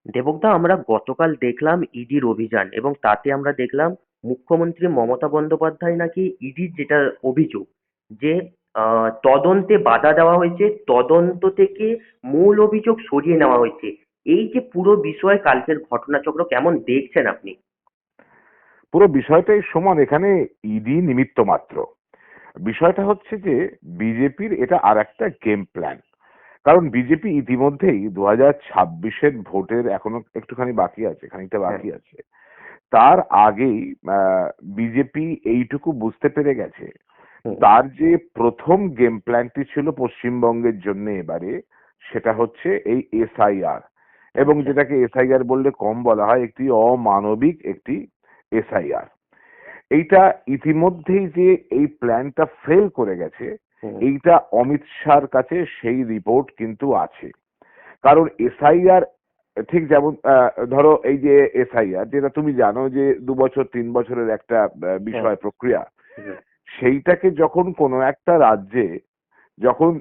দেবকদা, আমরা গতকাল দেখলাম ইডির অভিযান, এবং তাতে আমরা দেখলাম মুখ্যমন্ত্রী মমতা বন্দ্যোপাধ্যায় নাকি ইডির যেটা অভিযোগ, যে তদন্তে বাধা দেওয়া হয়েছে, তদন্ত থেকে মূল অভিযোগ সরিয়ে নেওয়া হয়েছে। এই যে পুরো বিষয়, কালকের ঘটনাচক্র কেমন দেখছেন আপনি? পুরো বিষয়টাই সমান, এখানে ইডি নিমিত্ত মাত্র। বিষয়টা হচ্ছে যে বিজেপির এটা আর একটা গেম প্ল্যান। কারণ বিজেপি ইতিমধ্যেই 2026-এর ভোটের এখনো একটুখানি বাকি আছে, খানিকটা হ্যাঁ। বাকি আছে। তার আগেই বিজেপি এইটুকু বুঝতে পেরে গেছে, হুম। তার যে প্রথম গেম প্ল্যানটি ছিল পশ্চিমবঙ্গের জন্য এবারে, সেটা হচ্ছে এই এসআইআর। এবং আচ্ছা। যেটাকে এসআইআর বললে কম বলা হয়, একটি অমানবিক একটি এসআইআর। এইটা ইতিমধ্যেই যে এই প্ল্যানটা ফেল করে গেছে, হুম। এইটা অমিত শাহর কাছে সেই রিপোর্ট কিন্তু আছে। কারণ এসআইআর ঠিক যেমন ধরো এই যে এসআইআর, যেটা তুমি জানো যে 2 বছর 3 বছরের একটা হ্যাঁ। বিষয় প্রক্রিয়া, হুম। সেইটাকে যখন কোনো একটা রাজ্যে যখন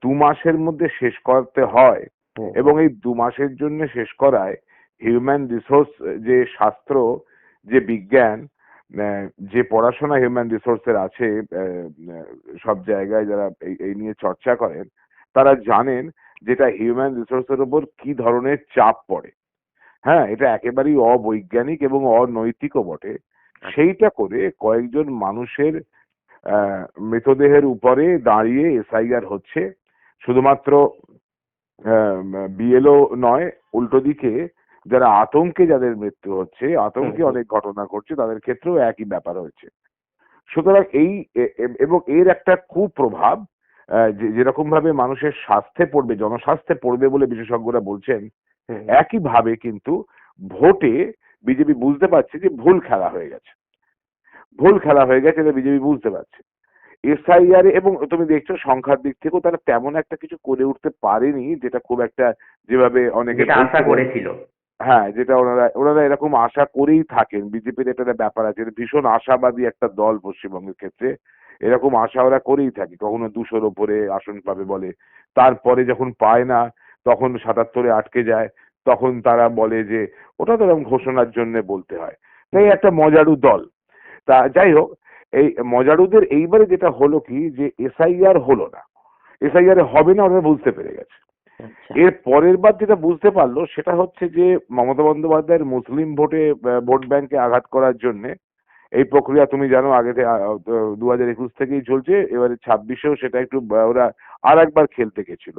2 মাসের মধ্যে শেষ করতে হয়, হুম। এবং এই 2 মাসের জন্য শেষ করায় হিউম্যান রিসোর্স, যে শাস্ত্র, যে বিজ্ঞান, আহ, যে পড়াশোনা হিউম্যান রিসোর্সের আছে, সব জায়গায় যারা এই নিয়ে চর্চা করেন, তারা জানেন যেটা হিউম্যান রিসোর্সের উপর কি ধরনের চাপ পড়ে। হ্যাঁ, এটা একেবারেই অবৈজ্ঞানিক এবং অনৈতিকও বটে। আচ্ছা। সেইটা করে কয়েকজন মানুষের মৃতদেহের উপরে দাঁড়িয়ে এসআইআর হচ্ছে। শুধুমাত্র বিএলও নয়, উল্টো দিকে যারা আতঙ্কে, যাদের মৃত্যু হচ্ছে, হুম। আতঙ্কে হুম। অনেক ঘটনা ঘটছে, তাদের ক্ষেত্রেও একই ব্যাপার হয়েছে। সুতরাং এই এবং এর একটা কুপ্রভাব যেরকম ভাবে মানুষের স্বাস্থ্যে পড়বে, জনস্বাস্থ্যে পড়বে বলে বিশেষজ্ঞরা বলছেন, হুম। একইভাবে কিন্তু ভোটে বিজেপি বুঝতে পারছে যে ভুল খেলা হয়ে গেছে। ভুল খেলা হয়ে গেছে, এটা বিজেপি বুঝতে পারছে। এসআইআর এবং তুমি দেখছো সংখ্যার দিক থেকেও তারা তেমন একটা কিছু করে উঠতে পারেনি, যেটা খুব একটা, যেভাবে অনেকে যেটা আশা বলছিলেন। করেছিল। হ্যাঁ, যেটা ওনারা ওনারা এরকম আশা করেই থাকেন। বিজেপির এটা একটা ব্যাপার আছে, এটা ভীষণ আশাবাদী একটা দল পশ্চিমবঙ্গের ক্ষেত্রে। এরকম আশা ওরা করেই থাকে, কখনো 200-র ওপরে আসন পাবে বলে, তারপরে যখন পায় না, তখন 77-এ আটকে যায়, তখন তারা বলে যে ওটা তো এরকম ঘোষণার জন্য বলতে হয়। তাই হুম। একটা মজারু দল। তা যাই হোক, এই মজারুদের এইবারে যেটা হলো কি, যে এসআইআর হলো না, এসআইআর হবে না, ওরা বুঝতে পেরে গেছে। আচ্ছা। এর পরের বার যেটা বুঝতে পারলো সেটা হচ্ছে যে মমতা বন্দ্যোপাধ্যায়ের মুসলিম ভোটে, ভোট ব্যাংকে আঘাত করার জন্য এই প্রক্রিয়া তুমি জানো আগে 2021 থেকেই চলছে। এবারে 26-এও সেটা একটু ওরা আর একবার খেলতে গেছিল।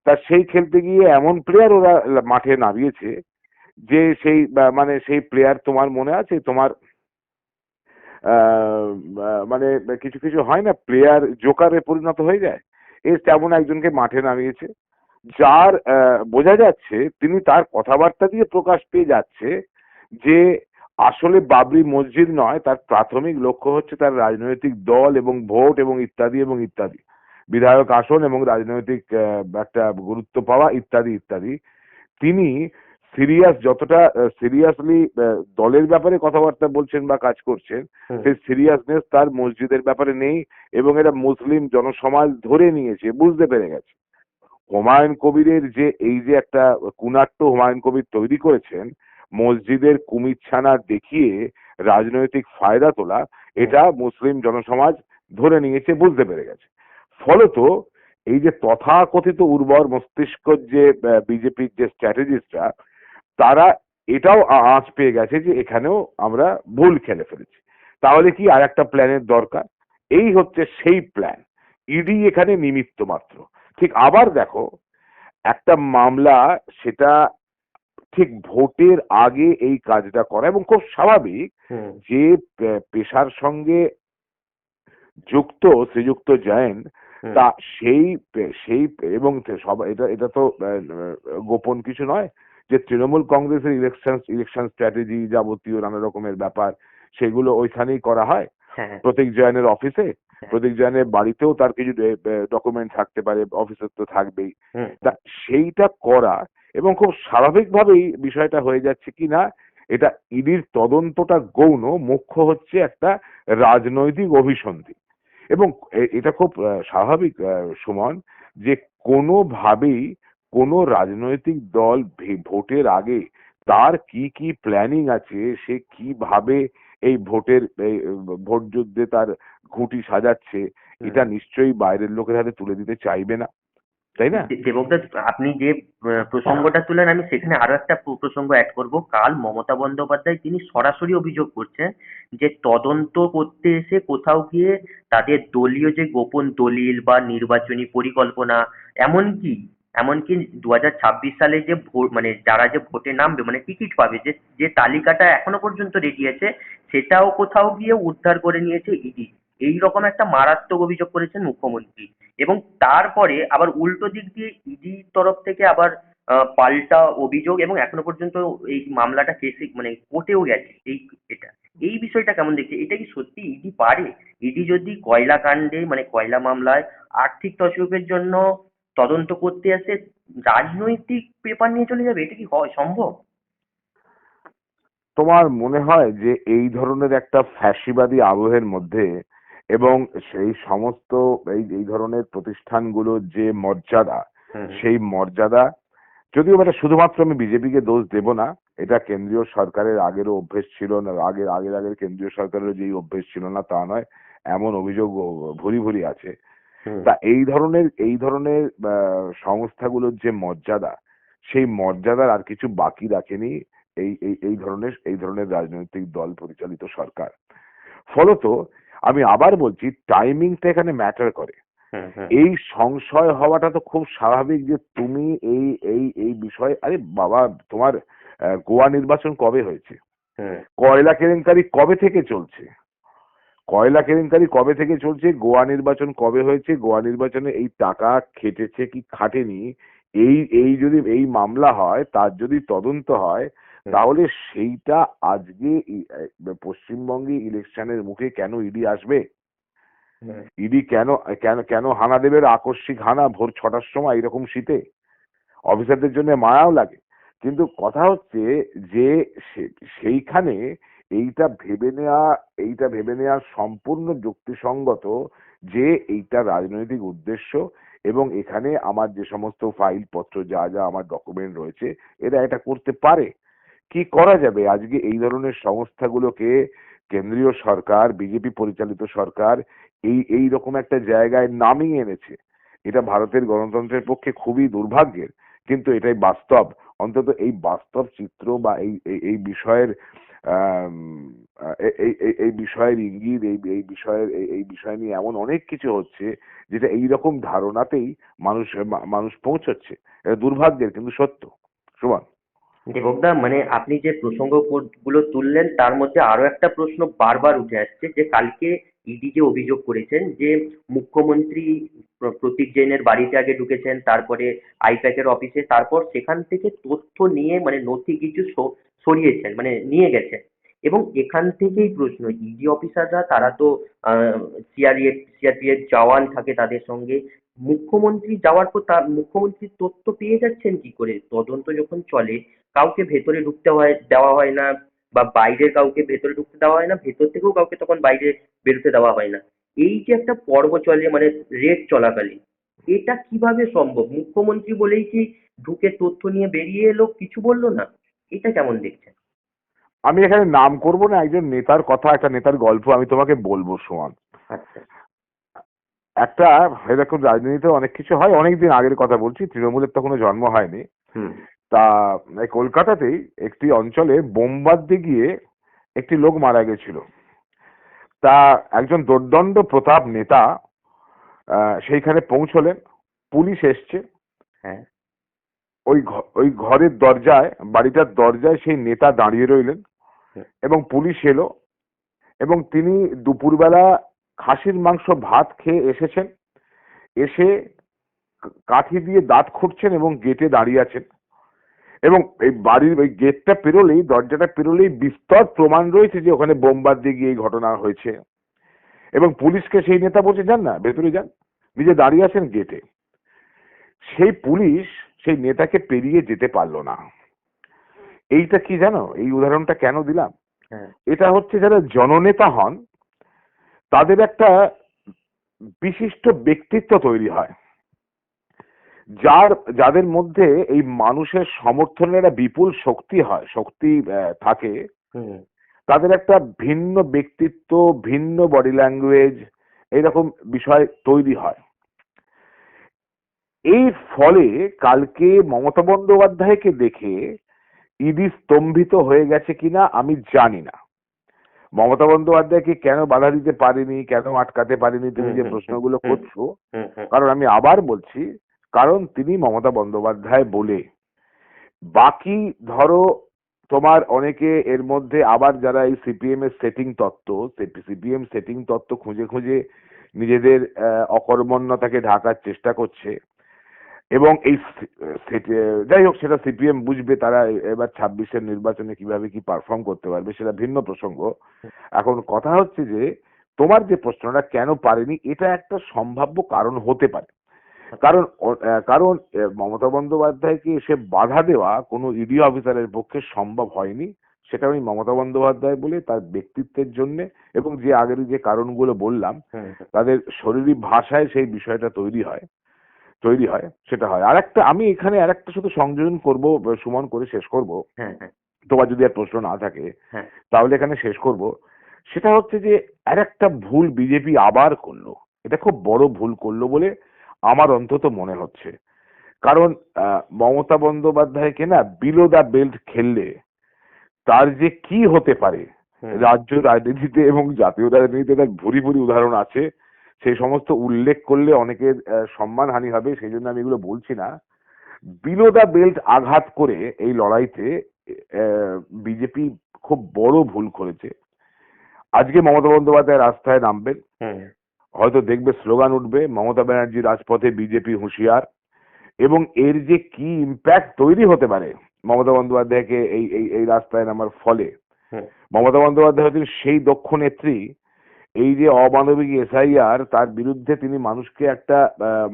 তা সেই খেলতে গিয়ে এমন প্লেয়ার ওরা মাঠে নামিয়েছে, যে সেই মানে সেই প্লেয়ার, তোমার মনে আছে তোমার, আহ, মানে কিছু কিছু হয় না, প্লেয়ার জোকারে পরিণত হয়ে যায়, তেমন একজনকে মাঠে নামিয়েছে, যার বোঝা যাচ্ছে তিনি তার কথাবার্তা দিয়ে প্রকাশ পেয়ে যাচ্ছে যে আসলে বাবরি মসজিদ নয়, তার প্রাথমিক লক্ষ্য হচ্ছে তার রাজনৈতিক দল এবং ভোট এবং ইত্যাদি এবং ইত্যাদি, বিধায়ক আসন এবং রাজনৈতিক একটা গুরুত্ব পাওয়া ইত্যাদি ইত্যাদি। তিনি সিরিয়াস, যতটা সিরিয়াসলি দলের ব্যাপারে কথাবার্তা বলছেন বা কাজ করছেন, হুম। সেই সিরিয়াসনেস তার মসজিদের ব্যাপারে নেই। এবং এটা মুসলিম জনসমাজ ধরে নিয়েছে, বুঝতে পেরে গেছে। হুমায়ুন কবিরের যে এই যে একটা কুনাট্য হুমায়ুন কবির তৈরি করেছেন, মসজিদের কুমিরছানা দেখিয়ে রাজনৈতিক ফায়দা তোলা, হুম। এটা মুসলিম জনসমাজ ধরে নিয়েছে, বুঝতে পেরে গেছে। ফলত এই যে তথাকথিত উর্বর মস্তিষ্ক যে বিজেপির যে স্ট্র্যাটেজিস্টরা, তারা এটাও আঁচ পেয়ে গেছে যে এখানেও আমরা ভুল খেলে ফেলেছি। তাহলে কি আর একটা প্ল্যানের দরকার? এই হচ্ছে সেই প্ল্যান। ইডি এখানে নিমিত্ত মাত্র। ঠিক আবার দেখো, একটা মামলা, সেটা ঠিক ভোটের আগে এই কাজটা করা এবং খুব স্বাভাবিক, হুম। যে পেশার সঙ্গে যুক্ত শ্রীযুক্ত জৈন, হুম। তা সেই সেই এবং সব এটা এটা তো গোপন কিছু নয় যে তৃণমূল কংগ্রেসের ইলেকশন স্ট্র্যাটেজি যাবতীয় নানা রকমের ব্যাপার, সেগুলো ওইখানেই করা হয়, হ্যাঁ। প্রতীক জৈনের অফিসে। হ্যাঁ। প্রতীক জৈনের বাড়িতেও তার কিছু ডকুমেন্ট থাকতে পারে, অফিসে তো থাকবেই। হুম। তা সেইটা করা, এবং খুব স্বাভাবিকভাবেই বিষয়টা হয়ে যাচ্ছে কি না, এটা ইডির তদন্তটা গৌণ, মুখ্য হচ্ছে একটা রাজনৈতিক অভিসন্ধি। এবং এটা খুব স্বাভাবিক, সুমন, যে কোনোভাবেই কোনো রাজনৈতিক দল ভোটের আগে তার কি কি প্ল্যানিং আছে, সে কিভাবে এই ভোট যুদ্ধে তার ঘুঁটি সাজাচ্ছে, এটা নিশ্চয়ই বাইরের লোকের হাতে তুলে দিতে চাইবে না, তাই না? দেবব্রত, আপনি যে প্রসঙ্গটা তুলেন, আমি সেখানে আরো একটা প্রসঙ্গ অ্যাড করব। কাল মমতা বন্দ্যোপাধ্যায় তিনি সরাসরি অভিযোগ করছেন যে তদন্ত করতে এসে কোথাও গিয়ে তাদের দলীয় যে গোপন দলিল বা নির্বাচনী পরিকল্পনা, এমনকি এমনকি 2026 সালে যে ভোট মানে যারা যে ভোটে নামবে মানে টিকিট পাবে, যে যে তালিকাটা এখনো পর্যন্ত রেডি আছে, সেটাও কোথাও গিয়ে উদ্ধার করে নিয়েছে ইডি। এইরকম একটা মারাত্মক অভিযোগ করেছেন মুখ্যমন্ত্রী। এবং তারপরে আবার উল্টো দিক দিয়ে ইডির তরফ থেকে আবার পাল্টা অভিযোগ, এবং এখনো পর্যন্ত এই মামলাটা কেসে মানে কোর্টেও গেছে। এই বিষয়টা কেমন দেখছে? এটা কি সত্যি ইডি পারে? ইডি যদি কয়লা কাণ্ডে মানে কয়লা মামলায় আর্থিক তছরূপের জন্য তদন্ত করতে আসে, রাজনৈতিক পেপার নিয়ে চলে যাবে? এটা কি হয় সম্ভব? তোমার মনে হয় যে এই ধরনের একটা ফ্যাসিবাদী আবহের মধ্যে এবং সেই সমস্ত এই ধরনের প্রতিষ্ঠানগুলোর যে মর্যাদা, হুম, সেই মর্যাদা, যদিও এটা শুধুমাত্র আমি বিজেপিকে দোষ দেব না, এটা কেন্দ্রীয় সরকারের আগেরও অভ্যেস ছিল না, আগের কেন্দ্রীয় সরকারেরও যেই অভ্যেস ছিল না তা নয়, এমন অভিযোগ ভুরি ভুরি আছে। হুম, তা এই ধরনের সংস্থাগুলোর যে মর্যাদা, সেই মর্যাদার আর কিছু বাকি রাখেনি এই ধরনের রাজনৈতিক দল পরিচালিত সরকার। ফলত আমি আবার বলছি, টাইমিংটা এখানে ম্যাটার করে। হুম, হুম, এই সংশয় হওয়াটা তো খুব স্বাভাবিক যে তুমি এই এই এই বিষয়ে, আরে বাবা, তোমার গোয়া নির্বাচন কবে হয়েছে? হুম, কয়লা কেলেঙ্কারি কবে থেকে চলছে? গোয়া নির্বাচন কবে হয়েছে? গোয়া নির্বাচনে এই টাকা খেটেছে কি খাটেনি, এই এই যদি এই মামলা হয়, তার যদি তদন্ত হয়, হুম, তাহলে সেইটা আজকে পশ্চিমবঙ্গে ইলেকশনের মুখে কেন ইডি আসবে? হুম, ইডি কেন কেন কেন হানা দেবে? আকস্মিক হানা ভোর 6টার সময় এরকম শীতে? অফিসারদের জন্য মায়াও লাগে। কিন্তু কথা হচ্ছে যে সেইখানে এইটা ভেবে নেওয়া সম্পূর্ণ যুক্তিসঙ্গত যে এইটা রাজনৈতিক উদ্দেশ্য, এবং এখানে আমার যে সমস্ত ফাইলপত্র যা যা আমার ডকুমেন্ট রয়েছে, এরা এটা করতে পারে। কি করা যাবে? আজকে এই ধরনের সংস্থাগুলোকে কেন্দ্রীয় সরকার, বিজেপি পরিচালিত সরকার এই রকম একটা জায়গায় নামিয়ে এনেছে। এটা ভারতের গণতন্ত্রের পক্ষে খুবই দুর্ভাগ্যের, কিন্তু এটাই বাস্তব। অন্তত এই বাস্তব চিত্র বা এই বিষয়ের আম, এই বিষয়ের ইঙ্গিত, এই বিষয় নিয়ে এমন অনেক কিছু হচ্ছে যেটা এইরকম ধারণাতেই মানুষ পৌঁছচ্ছে। এটা দুর্ভাগ্যের কিন্তু সত্য। সুমন, দেবকদা, মানে আপনি যে গুলো তুললেন তার মধ্যে আরো একটা প্রশ্ন বারবার উঠে আসছে, যে কালকে ইডি যে অভিযোগ করেছেন যে মুখ্যমন্ত্রী প্রতীক জৈনের বাড়িতে আগে ঢুকেছেন, তারপরে আইপ্যাক এর অফিসে, তারপর সেখান থেকে তথ্য নিয়ে মানে নথি কিছু সরিয়েছেন মানে নিয়ে গেছেন। এবং এখান থেকেই প্রশ্ন, ইডি অফিসাররা তারা তো সিআরপিএফ জওয়ান থাকে তাদের সঙ্গে, মুখ্যমন্ত্রী যাওয়ার পর তার মুখ্যমন্ত্রীর তথ্য পেয়ে যাচ্ছেন কি করে? তদন্ত যখন চলে, কাউকে ভেতরে দেওয়া হয় না, বা বাইরের কাউকে ভেতরে ঢুকতে দেওয়া হয় না, ভেতর থেকেও কাউকে তখন বাইরে বেরোতে দেওয়া হয় না। এই যে একটা পর্ব চলে মানে রেড চলাকালীন, এটা কিভাবে সম্ভব? মুখ্যমন্ত্রী বলেই কি ঢুকে তথ্য নিয়ে বেরিয়ে এলো, কিছু বললো না? এটা কেমন দেখছেন? আমি এখানে নাম করব না, একজন নেতার কথা, একটা নেতার গল্প আমি তোমাকে বলবো, সুমন। আচ্ছা। একটা, এরকম রাজনীতিতে অনেক কিছু হয়, অনেকদিন আগের কথা বলছি, তৃণমূলের তখনও জন্ম হয়নি। হুম, তা এই কলকাতাতেই একটি অঞ্চলে বোম বাঁধতে গিয়ে একটি লোক মারা গেছিল। তা একজন দুর্দণ্ড প্রতাপ নেতা সেইখানে পৌঁছলেন। পুলিশ এসছে। হ্যাঁ, ওই ঘরের দরজায়, বাড়িটার দরজায় সেই নেতা দাঁড়িয়ে রইলেন, হুম, এবং পুলিশ এলো, এবং তিনি দুপুরবেলা খাসির মাংস ভাত খেয়ে এসেছেন। এসে কাঠি দিয়ে দাঁত খুঁটছেন এবং গেটে দাঁড়িয়ে আছেন। এবং এই বাড়ির ওই গেটটা পেরোলেই, দরজাটা পেরোলেই বিস্তর প্রমাণ রয়েছে যে ওখানে বোম বাঁধতে গিয়ে এই ঘটনা হয়েছে। এবং পুলিশকে সেই নেতা বলছে, যান না, ভেতরে যান। নিজে দাঁড়িয়ে আছেন গেটে। সেই পুলিশ সেই নেতাকে পেরিয়ে যেতে পারলো না। এইটা কি জানো, এই উদাহরণটা কেন দিলাম? হ্যাঁ, এটা হচ্ছে, যারা জননেতা হন তাদের একটা বিশিষ্ট ব্যক্তিত্ব তৈরি হয়। যাদের মধ্যে এই মানুষের সমর্থনের একটা বিপুল শক্তি থাকে, হুম তাদের একটা ভিন্ন ব্যক্তিত্ব, ভিন্ন বডি ল্যাঙ্গুয়েজ, এইরকম বিষয় তৈরি হয়। এই ফলে কালকে মমতা বন্দ্যোপাধ্যায়কে দেখে ইডি স্তম্ভিত হয়ে গেছে কিনা আমি জানি না। মমতা বন্দ্যোপাধ্যায়কে কেন বাধা দিতে পারেনি, কেন আটকাতে পারেনি, তুমি হুম যে হুম হুম প্রশ্নগুলো হুম করছো, হুম হুম কারণ আমি আবার বলছি, কারণ তিনি মমতা বন্দ্যোপাধ্যায় বলে। বাকি ধরো তোমার অনেকে এর মধ্যে আবার যারা এই সিপিএম এর সিপিএম সেটিং তত্ত্ব খুঁজে খুঁজে নিজেদের অকর্মণ্যতাকে ঢাকার চেষ্টা করছে, এবং যাই হোক, সেটা সিপিএম বুঝবে, তারা এবার 26-এর নির্বাচনে কিভাবে কি পারফর্ম করতে পারবে সেটা ভিন্ন প্রসঙ্গ। এখন কথা হচ্ছে যে তোমার যে প্রশ্নটা কেন পারেনি, এটা একটা সম্ভাব্য কারণ হতে পারে। কারণ মমতা বন্দ্যোপাধ্যায়কে এসে বাধা দেওয়া কোনো ইডি অফিসারের পক্ষে সম্ভব হয়নি। সেটা আমি মমতা বন্দ্যোপাধ্যায় বলে, তার ব্যক্তিত্বের জন্য, এবং যে আগের যে কারণগুলো বললাম, হুম হুম তাদের শরীরী ভাষায় সেই বিষয়টা তৈরি হয়, সেটা হয়। আমি এখানে আরেকটা শুধু সংযোজন করব, সুমন, করে শেষ করব। হ্যাঁ হ্যাঁ তোমার যদি আর প্রশ্ন না থাকে হ্যাঁ তাহলে এখানে শেষ করব। সেটা হচ্ছে যে আরেকটা ভুল বিজেপি আবার করলো। এটা খুব বড় ভুল করলো বলে আমার অন্তত মনে হচ্ছে। কারণ মমতা বন্দ্যোপাধ্যায়কে না বিলো দা বেল্ট খেললে তার যে কি হতে পারে, হুম রাজ্য রাজনীতিতে এবং জাতীয় রাজনীতিতে তার ভুরি ভুরি উদাহরণ আছে। সেই সমস্ত উল্লেখ করলে অনেকের সম্মানহানি হবে, সেই জন্য আমি এগুলো বলছি না। বিলো দা বেল্ট আঘাত করে এই লড়াইতে বিজেপি খুব বড় ভুল করেছে। আজকে মমতা বন্দ্যোপাধ্যায় রাস্তায় নামবেন, হুম হয়তো দেখবে স্লোগান উঠবে, মমতা ব্যানার্জি রাজপথে, বিজেপি হুঁশিয়ার। এবং এর যে কি ইম্প্যাক্ট তৈরি হতে পারে মমতা বন্দ্যোপাধ্যায়কে এই এই এই রাস্তায় নামার ফলে, হুম মমতা বন্দ্যোপাধ্যায় হচ্ছেন সেই দক্ষ নেত্রী। এই যে অমানবিক এসআইআর, তার বিরুদ্ধে তিনি মানুষকে একটা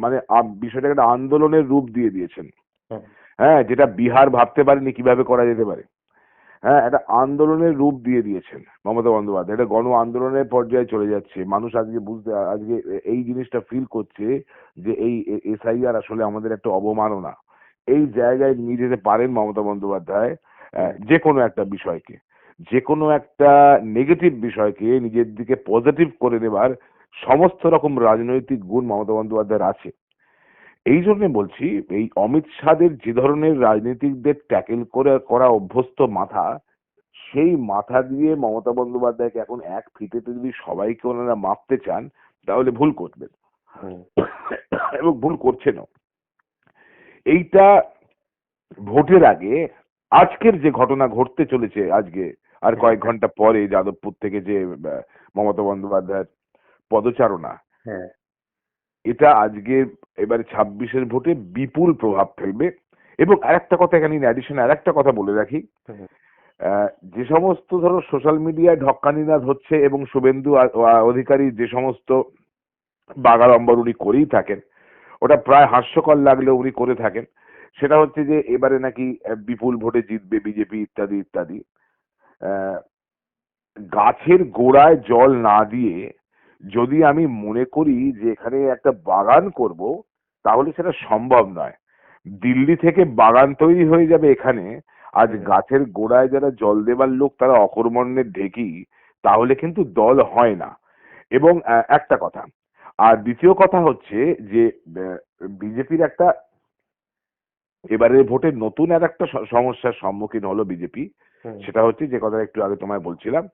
মানে বিষয়টাকে একটা আন্দোলনের রূপ দিয়ে দিয়েছেন। হুম হ্যাঁ, যেটা বিহার ভাবতে পারেনি কিভাবে করা যেতে পারে। হ্যাঁ, একটা আন্দোলনের রূপ দিয়ে দিয়েছেন মমতা বন্দ্যোপাধ্যায়। এটা গণ আন্দোলনের পর্যায়ে চলে যাচ্ছে। মানুষ আজকে এই জিনিসটা ফিল করছে যে এই এসআইআর আসলে আমাদের একটা অবমাননা। এই জায়গায় নিয়ে যেতে পারেন মমতা বন্দ্যোপাধ্যায় যে কোনো একটা বিষয়কে, যে কোনো একটা নেগেটিভ বিষয়কে নিজের দিকে পজিটিভ করে নেবার সমস্ত রকম রাজনৈতিক গুণ মমতা বন্দ্যোপাধ্যায়ের আছে। এই জন্য বলছি, এই অমিত শাহদের যে ধরনের রাজনীতিকদের ট্যাকেল করা অভ্যস্ত মাথা, সেই মাথা দিয়ে মমতা বন্দ্যোপাধ্যায়কে এখন এক ফিতেতে যদি সবাইকে ওনারা মাপতে চান, তাহলে ভুল করবেন, হুম এবং ভুল করছেনও। এইটা ভোটের আগে আজকের যে ঘটনা ঘটতে চলেছে, আজকে আর কয়েক ঘন্টা পরে যাদবপুর থেকে যে মমতা বন্দ্যোপাধ্যায়ের পদচারণা, হ্যাঁ এটা আজকে এবারে 26-এর ভোটে বিপুল প্রভাব ফেলবে। এবং আরেকটা কথা, এখানে অ্যাডিশনে আরেকটা কথা বলে রাখি, হুম যে সমস্ত ধরো সোশ্যাল মিডিয়ায় ঢক্কানিনাদ হচ্ছে এবং শুভেন্দু অধিকারী যে সমস্ত বাগাড়ম্বর উনি করেই থাকেন, ওটা প্রায় হাস্যকর লাগলেও উনি করে থাকেন। সেটা হচ্ছে যে এবারে নাকি বিপুল ভোটে জিতবে বিজেপি, ইত্যাদি ইত্যাদি। আহ, গাছের গোড়ায় জল না দিয়ে যদি আমি মনে করি যে এখানে একটা বাগান করব, তাহলে সেটা সম্ভব নয়। দিল্লি থেকে বাগান তৈরি হয়ে যাবে এখানে, আজ গাছের গোড়ায় যারা জল দেবার লোক তারা অকর্মণ্যের ঢেকি, তাহলে কিন্তু দল হয় না। এবং একটা কথা, আর দ্বিতীয় কথা হচ্ছে যে বিজেপির একটা এবারের ভোটে নতুন আর একটা সমস্যার সম্মুখীন হলো বিজেপি। হুম সেটা হচ্ছে যে কথা একটু আগে তোমায় বলছিলাম,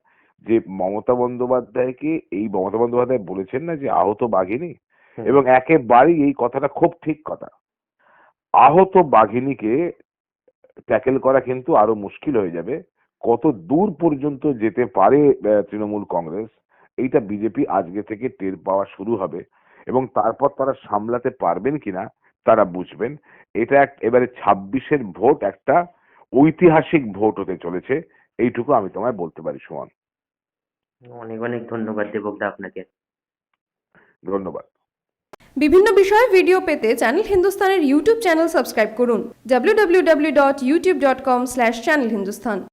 যে মমতা বন্দ্যোপাধ্যায়কে, এই মমতা বন্দ্যোপাধ্যায় বলেছেন না যে আহত বাঘিনী, হুম এবং একেবারেই এই কথাটা খুব ঠিক কথা। আহত বাঘিনীকে ট্যাকেল করা কিন্তু আরো মুশকিল হয়ে যাবে। কত দূর পর্যন্ত যেতে পারে তৃণমূল কংগ্রেস, এইটা বিজেপি আজকে থেকে টের পাওয়া শুরু হবে, এবং তারপর তারা সামলাতে পারবেন কিনা তারা বুঝবেন। এবারে 26-এর ভোট একটা ঐতিহাসিক ভোট হতে চলেছে, এইটুকু আমি তোমায় বলতে পারি, সুমন। অনেক অনেক ধন্যবাদ দেবকদা আপনাকে। ধন্যবাদ। বিভিন্ন বিষয়ে ভিডিও পেতে চ্যানেল হিন্দুস্তানের ইউটিউব চ্যানেল সাবস্ক্রাইব করুন www.youtube.com/channelhindustan।